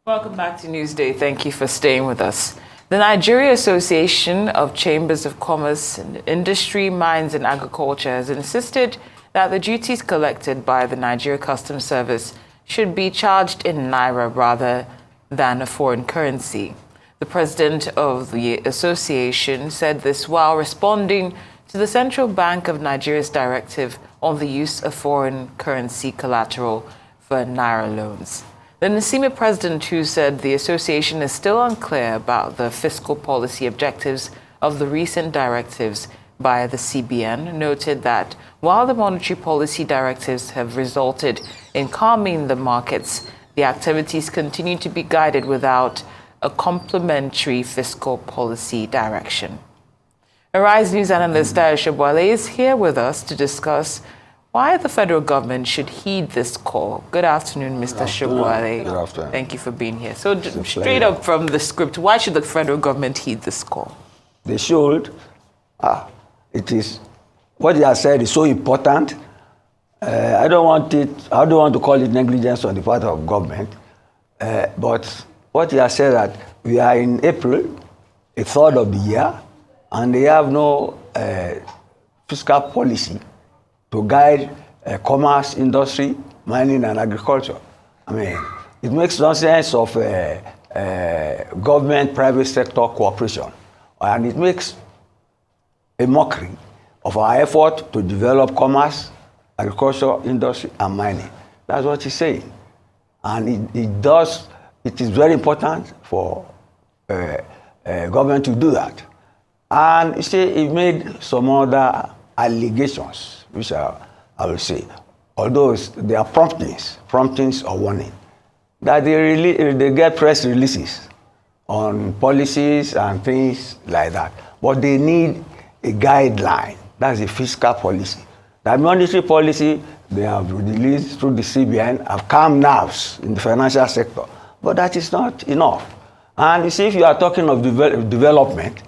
Welcome back to Newsday. Thank you for staying with us. The Nigeria Association of Chambers of Commerce and Industry, Mines and Agriculture has insisted that the duties collected by the Nigeria Customs Service should be charged in Naira rather than a foreign currency. The president of the association said this while responding to the Central Bank of Nigeria's directive on the use of foreign currency collateral for Naira loans. The NACCIMA president, who said the association is still unclear about the fiscal policy objectives of the recent directives by the CBN, noted that while the monetary policy directives have resulted in calming the markets, the activities continue to be guided without a complementary fiscal policy direction. Arise News analyst Dayo Sobowale is here with us to discuss why the federal government should heed this call. Good afternoon, Mr. Sobowale. Good afternoon. Thank you for being here. So straight up from the script, why should the federal government heed this call? They should. It is what they have said is so important. I don't want to call it negligence on the part of government, but what he has said that we are in April, a third of the year, and they have no fiscal policy to guide commerce, industry, mining, and agriculture. I mean, it makes nonsense of government-private sector cooperation, and it makes a mockery of our effort to develop commerce, agriculture, industry, and mining. That's what he's saying. And it is very important for government to do that. And you see, he made some other allegations, which I will say, although they are promptings or warning, that they get press releases on policies and things like that. But they need a guideline. That's a fiscal policy. That monetary policy they have released through the CBN have calmed nerves in the financial sector. But that is not enough. And you see, if you are talking of development,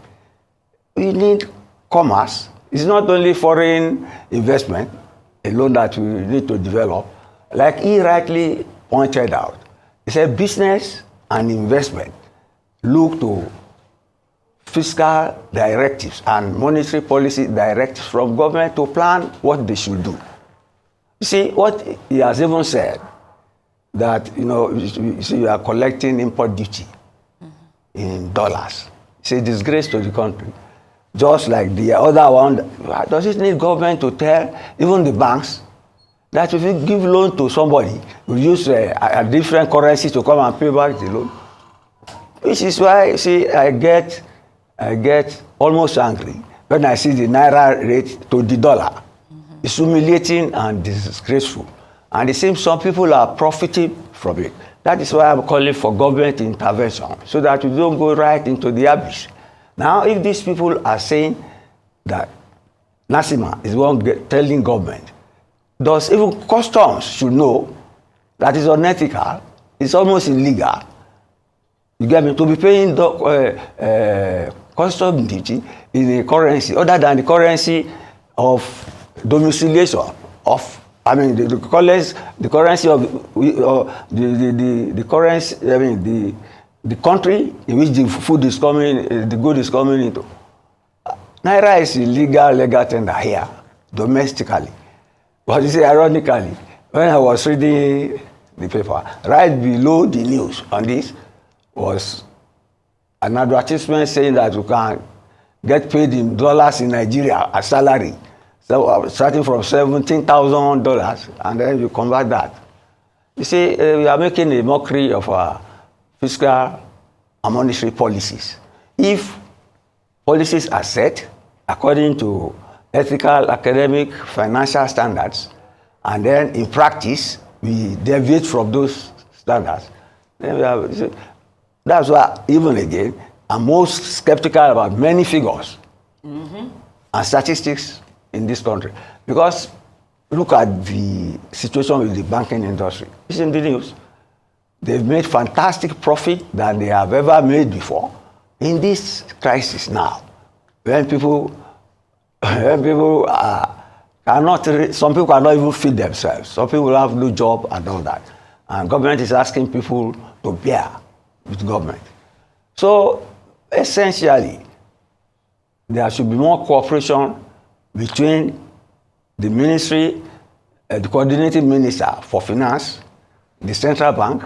we need commerce. It's not only foreign investment alone that we need to develop. Like he rightly pointed out, he said business and investment look to fiscal directives and monetary policy directives from government to plan what they should do. You see, what he has even said, that, you see, you are collecting import duty in dollars. It's a disgrace to the country. Just like the other one, does it need government to tell even the banks that if you give loan to somebody, we use a different currency to come and pay back the loan? Which is why, see, I get almost angry when I see the Naira rate to the dollar. It's humiliating and disgraceful. And it seems some people are profiting from it. That is why I'm calling for government intervention, so that we don't go right into the abyss. Now, if these people are saying that NACCIMA is one telling government, does even customs should know that is unethical, it's almost illegal. You get me? To be paying custom duty in a currency other than the currency of domiciliation of, I mean, the currency of the currency, I mean, the country in which the food is coming, the good is coming into. Naira is legal tender here, domestically. But you see, ironically, when I was reading the paper, right below the news on this was an advertisement saying that you can get paid in dollars in Nigeria as salary. So starting from $17,000, and then you convert that. You see, we are making a mockery of our fiscal and monetary policies. If policies are set according to ethical, academic, financial standards, and then in practice we deviate from those standards, then we have, that's why, even again, I'm most skeptical about many figures and statistics in this country. Because look at the situation with the banking industry. It's in the news. They've made fantastic profit than they have ever made before. In this crisis now, when people some people cannot even feed themselves. Some people have no job and all that. And government is asking people to bear with government. So essentially, there should be more cooperation between the ministry, the coordinating minister for finance, the central bank,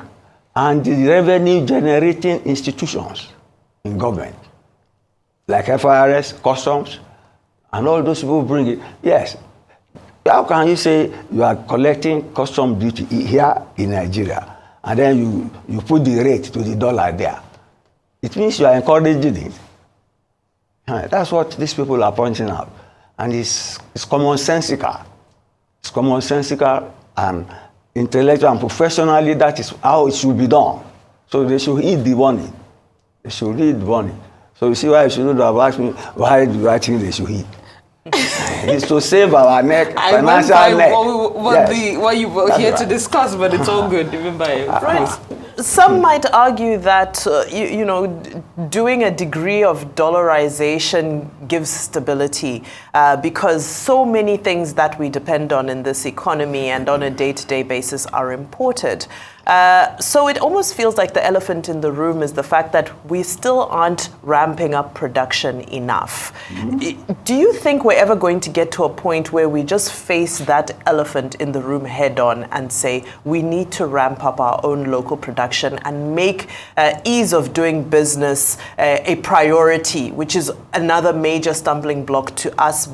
and the revenue generating institutions in government, like FIRS, customs, and all those people bring it. Yes, how can you say you are collecting custom duty here in Nigeria, and then you put the rate to the dollar there? It means you are encouraging it. That's what these people are pointing out. And it's commonsensical. It's commonsensical and intellectual and professionally, that is how it should be done. So they should heed the warning. They should heed the warning. So you see why you should have asked me, why do I think they should heed? It's to save our neck, financial neck. What you were here to discuss, but it's all good. Remember, right. Some might argue that doing a degree of dollarization gives stability because so many things that we depend on in this economy and on a day-to-day basis are imported. So it almost feels like the elephant in the room is the fact that we still aren't ramping up production enough. Mm-hmm. Do you think we're ever going to get to a point where we just face that elephant in the room head on and say we need to ramp up our own local production and make ease of doing business a priority, which is another major stumbling block to us,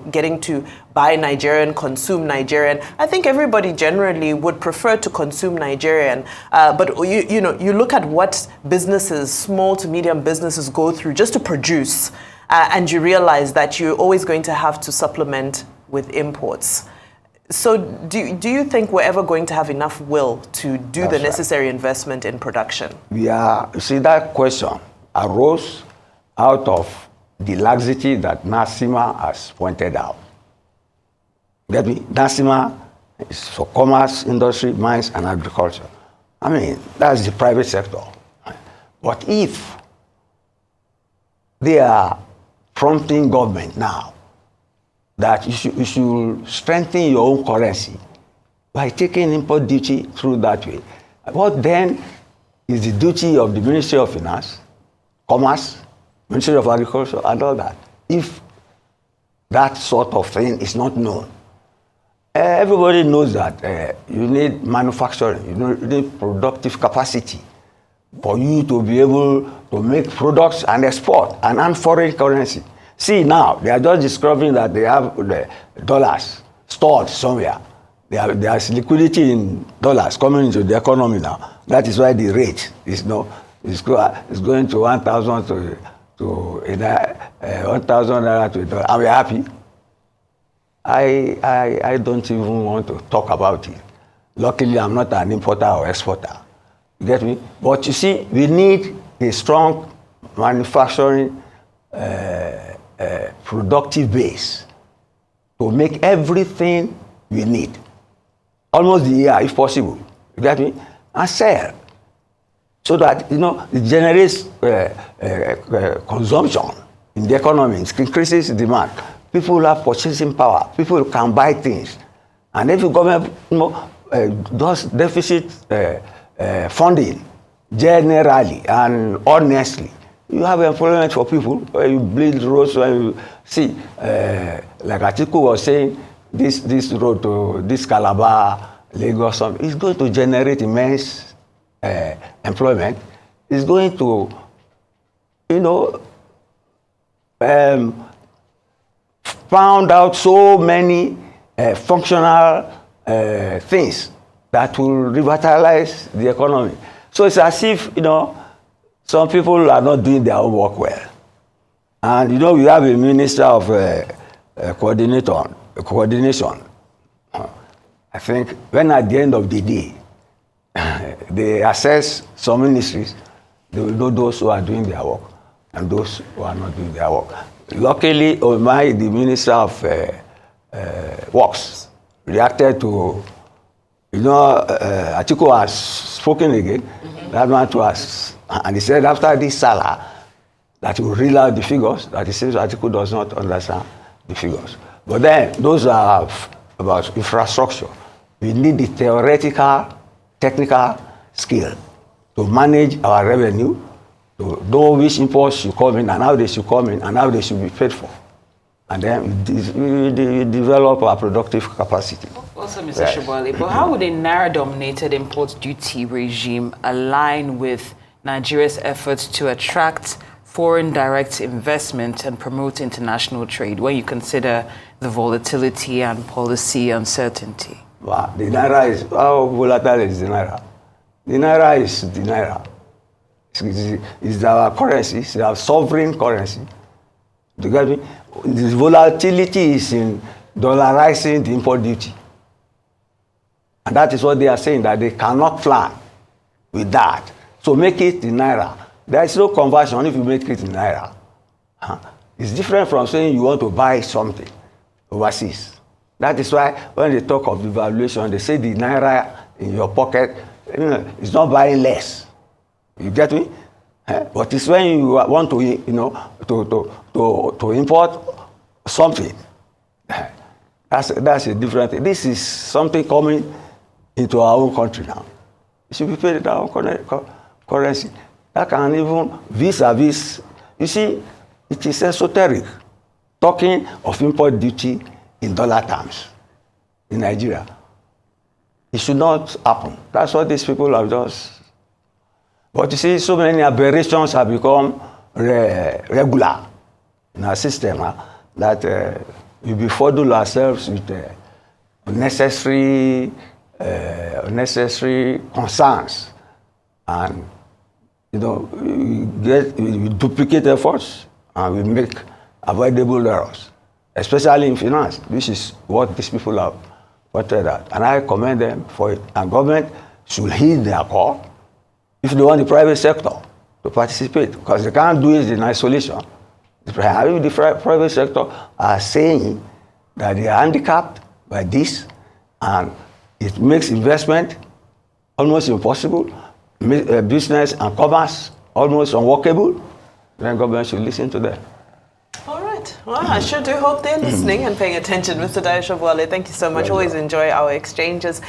getting to buy Nigerian, consume Nigerian? I think everybody generally would prefer to consume Nigerian, but you look at what businesses, small to medium businesses, go through just to produce, and you realize that you're always going to have to supplement with imports. So do you think we're ever going to have enough will to do That's the necessary investment in production? See, that question arose out of the laxity that NACCIMA has pointed out. Get me? NACCIMA is for commerce, industry, mines, and agriculture. I mean, that's the private sector. But if they are prompting government now that you should strengthen your own currency by taking import duty through that way, what then is the duty of the Ministry of Finance, Commerce, Ministry of Agriculture, and all that, if that sort of thing is not known? Everybody knows that you need manufacturing, you need productive capacity for you to be able to make products and export and earn foreign currency. See, now, they are just discovering that they have the dollars stored somewhere. There's liquidity in dollars coming into the economy now. That is why the rate is going to 1,000 to 1,000 naira to a dollar. And we're happy. I don't even want to talk about it. Luckily, I'm not an importer or exporter. You get me? But you see, we need a strong manufacturing productive base to make everything we need. Almost the year, if possible. You get me? And sell. So that, it generates consumption in the economy. It increases demand. People have purchasing power. People can buy things. And if the government does deficit funding generally and honestly, you have employment for people. Where you build roads, where you see, like Atiku was saying, this road to this Calabar, Lagos, is going to generate immense employment. It's going to, found out so many functional things that will revitalize the economy. So it's as if, some people are not doing their own work well. And, we have a minister of coordination. I think when at the end of the day, they assess some ministries, they will know those who are doing their work and those who are not doing their work. Luckily, Omai, the Minister of Works, reacted to, Atiku has spoken again. Mm-hmm. That man to us, and he said after this Salah, that he will reel out the figures, that he says Atiku does not understand the figures. But then, those are about infrastructure. We need the theoretical, technical skill to manage our revenue, to know which imports should come in and how they should come in and how they should be paid for. And then we develop our productive capacity. Also, Mr. Sobowale, but how would a Naira-dominated import duty regime align with Nigeria's efforts to attract foreign direct investment and promote international trade when you consider the volatility and policy uncertainty? Well, the Naira is, how volatile is the Naira? The Naira is the Naira. It's our currency, it's our sovereign currency. You get me? The volatility is in dollarizing the import duty. And that is what they are saying, that they cannot plan with that. So make it in Naira. There is no conversion if you make it in Naira. It's different from saying you want to buy something overseas. That is why when they talk of devaluation, they say the Naira in your pocket, it's not buying less. You get me? But it's when you want to, to import something. That's a different thing. This is something coming into our own country now. It should be paid in our own currency. That can even vis-a-vis. You see, it is esoteric. Talking of import duty in dollar terms in Nigeria. It should not happen. That's what these people have just. But you see, so many aberrations have become regular in our system that we befuddle ourselves with unnecessary concerns. And, we duplicate efforts and we make avoidable errors, especially in finance. This is what these people have pointed out. And I commend them for it. And government should heed their call if they want the private sector to participate, because they can't do it in isolation. The private sector are saying that they are handicapped by this, and it makes investment almost impossible, business and commerce almost unworkable. Then government should listen to them. All right. Well, I sure do hope they're listening and paying attention. Mr. Dayo Sobowale, thank you so much. Always enjoy our exchanges.